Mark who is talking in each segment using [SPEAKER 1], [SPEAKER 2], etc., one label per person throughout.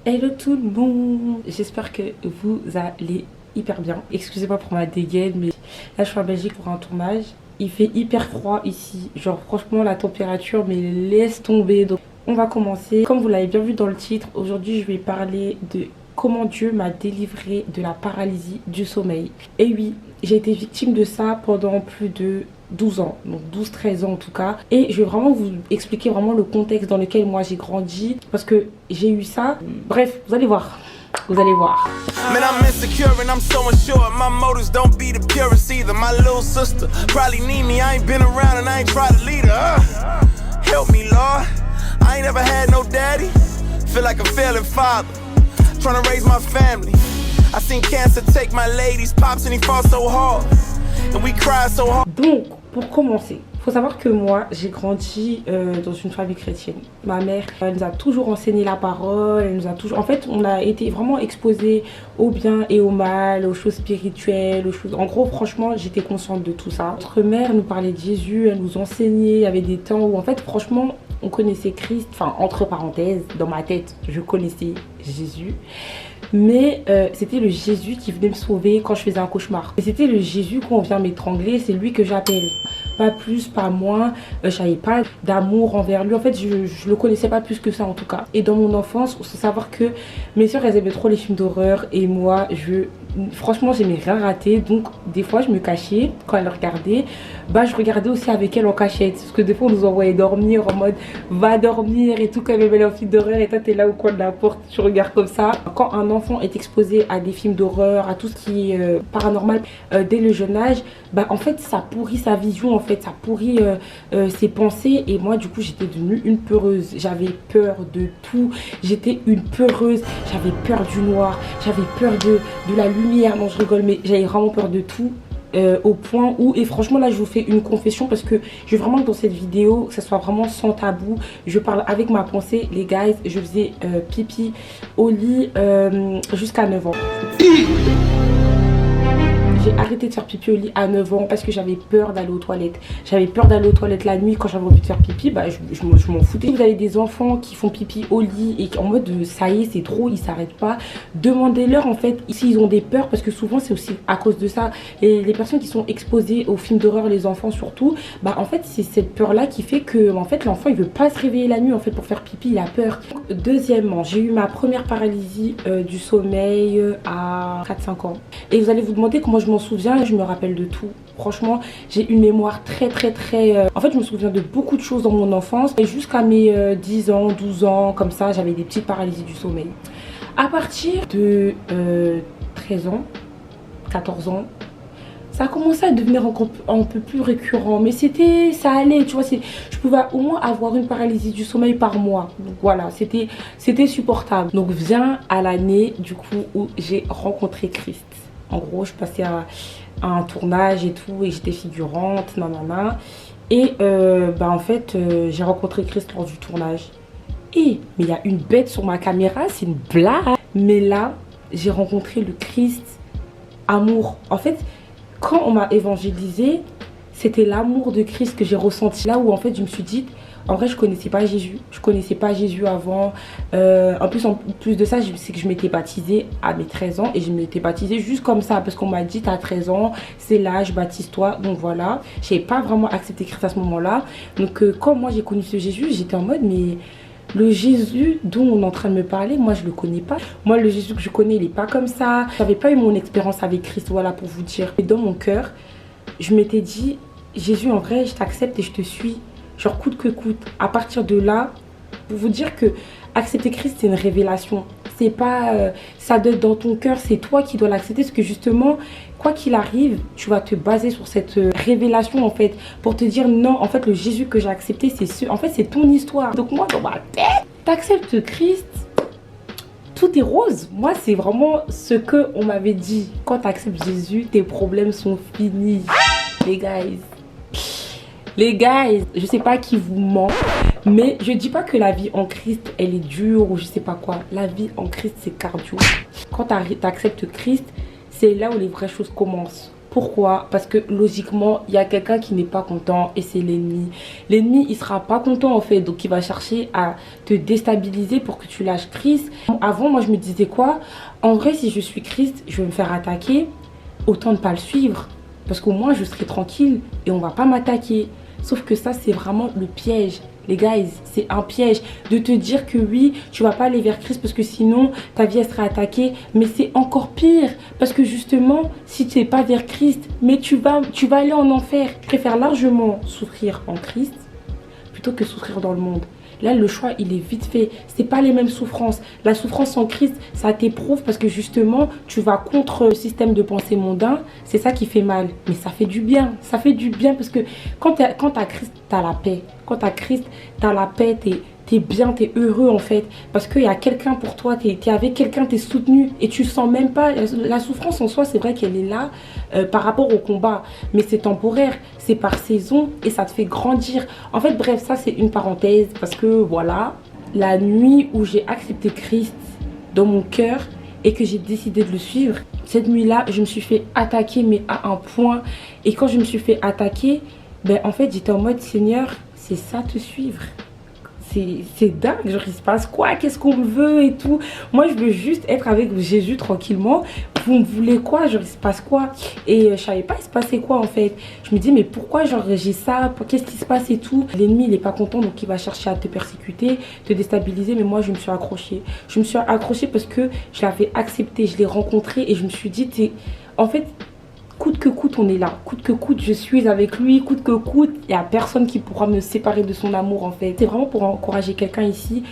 [SPEAKER 1] Hello tout le monde, j'espère que vous allez hyper bien. Excusez-moi pour ma dégaine, mais là je suis en Belgique pour un tournage. Il fait hyper froid ici, genre franchement la température mais laisse tomber. Donc on va commencer. Comme vous l'avez bien vu dans le titre, aujourd'hui je vais parler de comment Dieu m'a délivré de la paralysie du sommeil. Et oui, j'ai été victime de ça pendant plus de 12 ans, donc 12-13 ans en tout cas. Et je vais vraiment vous expliquer vraiment le contexte dans lequel moi j'ai grandi, parce que j'ai eu ça. Bref, vous allez voir. Vous allez voir.
[SPEAKER 2] Man, I'm insecure and I'm so unsure. My motives don't be the purest either. My little sister probably need me. I ain't been around and I ain't tried to lead her. Help me, Lord. I ain't ever had no daddy. Feel like a failing father. Trying to raise my family. I seen cancer take my ladies. Pops and he fought so hard. And we cried so hard.
[SPEAKER 1] Donc, pour commencer, faut savoir que moi, j'ai grandi dans une famille chrétienne. Ma mère, elle nous a toujours enseigné la parole, elle nous a toujours... En fait, on a été vraiment exposés au bien et au mal, aux choses spirituelles, aux choses... En gros, franchement, j'étais consciente de tout ça. Notre mère nous parlait de Jésus, elle nous enseignait, il y avait des temps où, en fait, franchement, on connaissait Christ. Enfin, entre parenthèses, dans ma tête, je connaissais Jésus. Mais c'était le Jésus qui venait me sauver quand je faisais un cauchemar. Et c'était le Jésus quand on vient m'étrangler, c'est lui que j'appelle. Pas plus, pas moins. J'avais pas d'amour envers lui. En fait, je le connaissais pas plus que ça en tout cas. Et dans mon enfance, il faut savoir que mes soeurs, elles aimaient trop les films d'horreur. Et moi, franchement, j'aimais rien rater. Donc, des fois, je me cachais quand elles regardaient. Bah, je regardais aussi avec elles en cachette. Parce que des fois, on nous envoyait dormir en mode va dormir et tout, comme elle avait les films d'horreur. Et toi, t'es là au coin de la porte, tu regardes comme ça. Quand un enfant est exposé à des films d'horreur, à tout ce qui est paranormal dès le jeune âge, bah, en fait, ça pourrit sa vision. En fait, ça pourrit ses pensées. Et moi, du coup, j'étais devenue une peureuse. J'avais peur de tout. J'étais une peureuse. J'avais peur du noir. J'avais peur de la lumière. Non, je rigole, mais j'avais vraiment peur de tout. Au point où, et franchement là je vous fais une confession parce que je veux vraiment que dans cette vidéo que ça soit vraiment sans tabou, je parle avec ma pensée. Les guys, je faisais pipi au lit jusqu'à 9 ans. J'ai arrêté de faire pipi au lit à 9 ans parce que j'avais peur d'aller aux toilettes. J'avais peur d'aller aux toilettes la nuit. Quand j'avais envie de faire pipi, bah, je m'en foutais. Vous avez des enfants qui font pipi au lit et en mode ça y est, c'est trop, ils s'arrêtent pas. Demandez-leur en fait s'ils ont des peurs, parce que souvent c'est aussi à cause de ça. Et les personnes qui sont exposées aux films d'horreur, les enfants surtout, bah en fait c'est cette peur là qui fait que en fait l'enfant il veut pas se réveiller la nuit en fait pour faire pipi, il a peur. Deuxièmement, j'ai eu ma première paralysie du sommeil à 4-5 ans. Et vous allez vous demander comment je m'en souviens. Je me rappelle de tout. Franchement, j'ai une mémoire très. En fait, je me souviens de beaucoup de choses dans mon enfance. Et jusqu'à mes 10 ans, 12 ans, comme ça, j'avais des petites paralysies du sommeil. À partir de 13 ans, 14 ans, ça a commencé à devenir un peu plus récurrent. Mais ça allait, tu vois. Je pouvais au moins avoir une paralysie du sommeil par mois. Donc voilà, c'était supportable. Donc vient à l'année, du coup, où j'ai rencontré Christ. En gros, je passais à un tournage et tout, et j'étais figurante, nanana. Et bah en fait, j'ai rencontré Christ lors du tournage. Mais il y a une bête sur ma caméra, c'est une blague. Mais là, j'ai rencontré le Christ amour. En fait, quand on m'a évangélisé, c'était l'amour de Christ que j'ai ressenti. Là où en fait, je me suis dit, en vrai, je connaissais pas Jésus. Je connaissais pas Jésus avant. En plus de ça, c'est que je m'étais baptisée à mes 13 ans. Et je m'étais baptisée juste comme ça. Parce qu'on m'a dit, t'as 13 ans, c'est l'âge, baptise-toi. Donc voilà. J'avais pas vraiment accepté Christ à ce moment-là. Donc quand moi j'ai connu ce Jésus, j'étais en mode, mais le Jésus dont on est en train de me parler, moi je le connais pas. Moi, le Jésus que je connais, il est pas comme ça. J'avais pas eu mon expérience avec Christ, voilà, pour vous dire. Et dans mon cœur, je m'étais dit, Jésus, en vrai, je t'accepte et je te suis. Genre coûte que coûte. À partir de là, pour vous dire que accepter Christ, c'est une révélation. C'est pas ça doit être dans ton cœur, c'est toi qui dois l'accepter. Parce que justement, quoi qu'il arrive, tu vas te baser sur cette révélation en fait. Pour te dire non, en fait le Jésus que j'ai accepté, en fait c'est ton histoire. Donc moi dans ma tête, t'acceptes Christ, tout est rose. Moi c'est vraiment ce que on m'avait dit. Quand t'acceptes Jésus, tes problèmes sont finis. Les guys, je sais pas qui vous ment, mais je dis pas que la vie en Christ, elle est dure ou je sais pas quoi. La vie en Christ, c'est cardio. Quand t'acceptes Christ, c'est là où les vraies choses commencent. Pourquoi? Parce que logiquement, il y a quelqu'un qui n'est pas content et c'est l'ennemi. L'ennemi, il sera pas content en fait, donc il va chercher à te déstabiliser pour que tu lâches Christ. Avant, moi je me disais quoi? En vrai, si je suis Christ, je vais me faire attaquer, autant ne pas le suivre. Parce qu'au moins je serai tranquille et on va pas m'attaquer. Sauf que ça, c'est vraiment le piège. Les guys, c'est un piège de te dire que oui, tu vas pas aller vers Christ parce que sinon ta vie elle sera attaquée. Mais c'est encore pire parce que justement, si tu n'es pas vers Christ, mais tu vas aller en enfer. Je préfère largement souffrir en Christ plutôt que souffrir dans le monde. Là, le choix, il est vite fait. C'est pas les mêmes souffrances. La souffrance en Christ, ça t'éprouve parce que justement, tu vas contre le système de pensée mondain. C'est ça qui fait mal. Mais ça fait du bien. Ça fait du bien parce que quand t'as Christ, t'as la paix. Quand t'as Christ, t'as la paix, t'es bien, t'es heureux en fait. Parce qu'il y a quelqu'un pour toi, t'es avec quelqu'un, t'es soutenu. Et tu sens même pas, la souffrance en soi, c'est vrai qu'elle est là par rapport au combat. Mais c'est temporaire, c'est par saison et ça te fait grandir. En fait, bref, ça c'est une parenthèse. Parce que voilà, la nuit où j'ai accepté Christ dans mon cœur et que j'ai décidé de le suivre, cette nuit-là, je me suis fait attaquer, mais à un point. Et quand je me suis fait attaquer, ben en fait, j'étais en mode, Seigneur, c'est ça te suivre. C'est dingue, genre il se passe quoi, qu'est-ce qu'on veut et tout. Moi je veux juste être avec Jésus tranquillement. Vous me voulez quoi, genre il se passe quoi? Et je savais pas il se passait quoi en fait. Je me dis mais pourquoi genre j'ai ça, qu'est-ce qui se passe et tout. L'ennemi il est pas content donc il va chercher à te persécuter, te déstabiliser. Mais moi je me suis accrochée. Je me suis accrochée parce que je l'avais accepté, je l'ai rencontré et je me suis dit en fait, coûte que coûte, on est là. Coûte que coûte, je suis avec lui. Coûte que coûte, il n'y a personne qui pourra me séparer de son amour en fait. C'est vraiment pour encourager quelqu'un ici.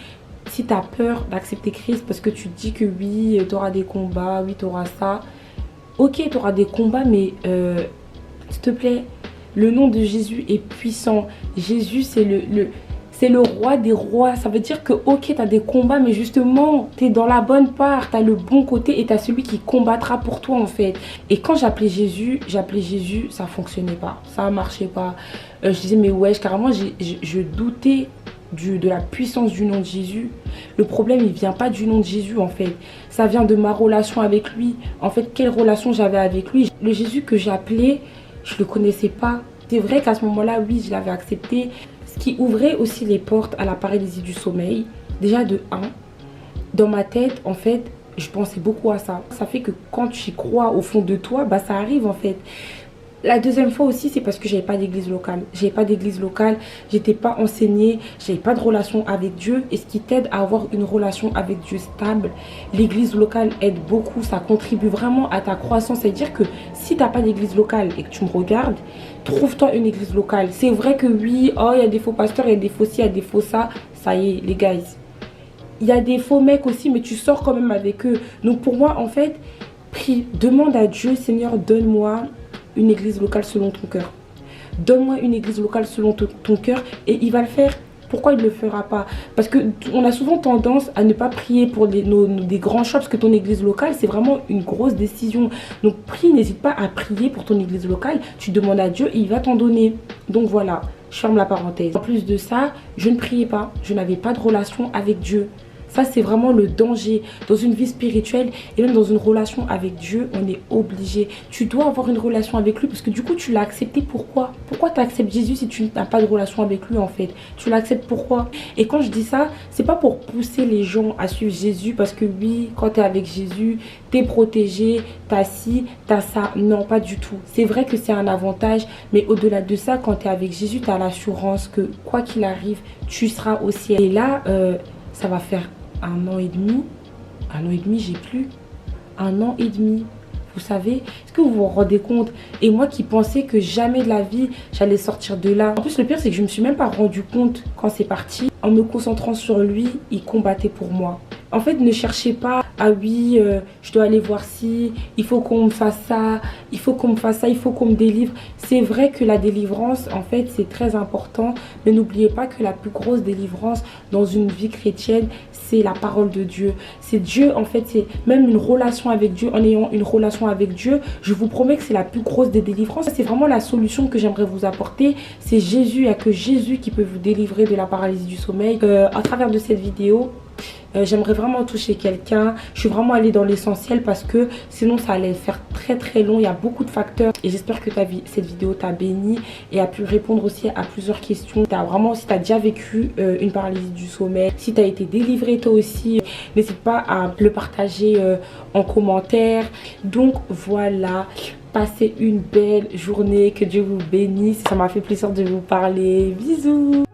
[SPEAKER 1] Si tu as peur d'accepter Christ parce que tu te dis que oui, tu auras des combats, oui, tu auras ça. Ok, tu auras des combats, mais s'il te plaît, le nom de Jésus est puissant. Jésus, c'est le roi des rois. Ça veut dire que ok, tu as des combats, mais justement, tu es dans la bonne part. Tu as le bon côté et tu as celui qui combattra pour toi en fait. Et quand j'appelais Jésus, ça fonctionnait pas. Ça marchait pas. Je disais, mais ouais, carrément, je doutais de la puissance du nom de Jésus. Le problème, il vient pas du nom de Jésus en fait. Ça vient de ma relation avec lui. En fait, quelle relation j'avais avec lui. Le Jésus que j'appelais, je le connaissais pas. C'est vrai qu'à ce moment-là, oui, je l'avais accepté. Ce qui ouvrait aussi les portes à la paralysie du sommeil. Déjà de 1, dans ma tête, en fait, je pensais beaucoup à ça. Ça fait que quand tu y crois au fond de toi, bah ça arrive en fait. La deuxième fois aussi, c'est parce que j'avais pas d'église locale. J'avais pas d'église locale, j'étais pas enseignée, j'avais pas de relation avec Dieu. Et ce qui t'aide à avoir une relation avec Dieu stable, l'église locale aide beaucoup, ça contribue vraiment à ta croissance. C'est-à-dire que si t'as pas d'église locale et que tu me regardes, trouve-toi une église locale. C'est vrai que oui, oh, il y a des faux pasteurs, il y a des faux ci, il y a des faux ça. Ça y est, les gars. Il y a des faux mecs aussi, mais tu sors quand même avec eux. Donc pour moi, en fait, prie, demande à Dieu, Seigneur, donne-moi une église locale selon ton cœur. Donne-moi une église locale selon ton cœur et il va le faire. Pourquoi il ne le fera pas? Parce qu'on a souvent tendance à ne pas prier pour des grands choix parce que ton église locale, c'est vraiment une grosse décision. Donc prie, n'hésite pas à prier pour ton église locale. Tu demandes à Dieu et il va t'en donner. Donc voilà, je ferme la parenthèse. En plus de ça, je ne priais pas. Je n'avais pas de relation avec Dieu. Ça, c'est vraiment le danger. Dans une vie spirituelle et même dans une relation avec Dieu, on est obligé. Tu dois avoir une relation avec lui parce que du coup, tu l'as accepté. Pourquoi? Pourquoi tu acceptes Jésus si tu n'as pas de relation avec lui en fait? Tu l'acceptes pourquoi? Et quand je dis ça, c'est pas pour pousser les gens à suivre Jésus parce que oui, quand tu es avec Jésus, tu es protégé, tu as ci, tu as ça. Non, pas du tout. C'est vrai que c'est un avantage, mais au-delà de ça, quand tu es avec Jésus, tu as l'assurance que quoi qu'il arrive, tu seras au ciel. Et là, ça va faire 1 an et demi. 1 an et demi, j'ai plus. 1 an et demi. Vous savez, est-ce que vous vous rendez compte? Et moi qui pensais que jamais de la vie, j'allais sortir de là. En plus, le pire, c'est que je me suis même pas rendu compte quand c'est parti. En me concentrant sur lui, il combattait pour moi. En fait, ne cherchez pas, ah oui, je dois aller voir ci, il faut qu'on me fasse ça, il faut qu'on me fasse ça, il faut qu'on me délivre. C'est vrai que la délivrance, en fait, c'est très important. Mais n'oubliez pas que la plus grosse délivrance dans une vie chrétienne, c'est la parole de Dieu. C'est Dieu, en fait, c'est même une relation avec Dieu. En ayant une relation avec Dieu, je vous promets que c'est la plus grosse des délivrances. C'est vraiment la solution que j'aimerais vous apporter. C'est Jésus, il n'y a que Jésus qui peut vous délivrer de la paralysie du sommeil. À travers de cette vidéo, J'aimerais vraiment toucher quelqu'un. Je suis vraiment allée dans l'essentiel parce que sinon ça allait faire très long. Il y a beaucoup de facteurs et j'espère que cette vidéo t'a béni et a pu répondre aussi à plusieurs questions. Si t'as déjà vécu une paralysie du sommeil, si t'as été délivrée toi aussi, n'hésite pas à le partager en commentaire. Donc voilà, passez une belle journée, que Dieu vous bénisse. Ça m'a fait plaisir de vous parler. Bisous.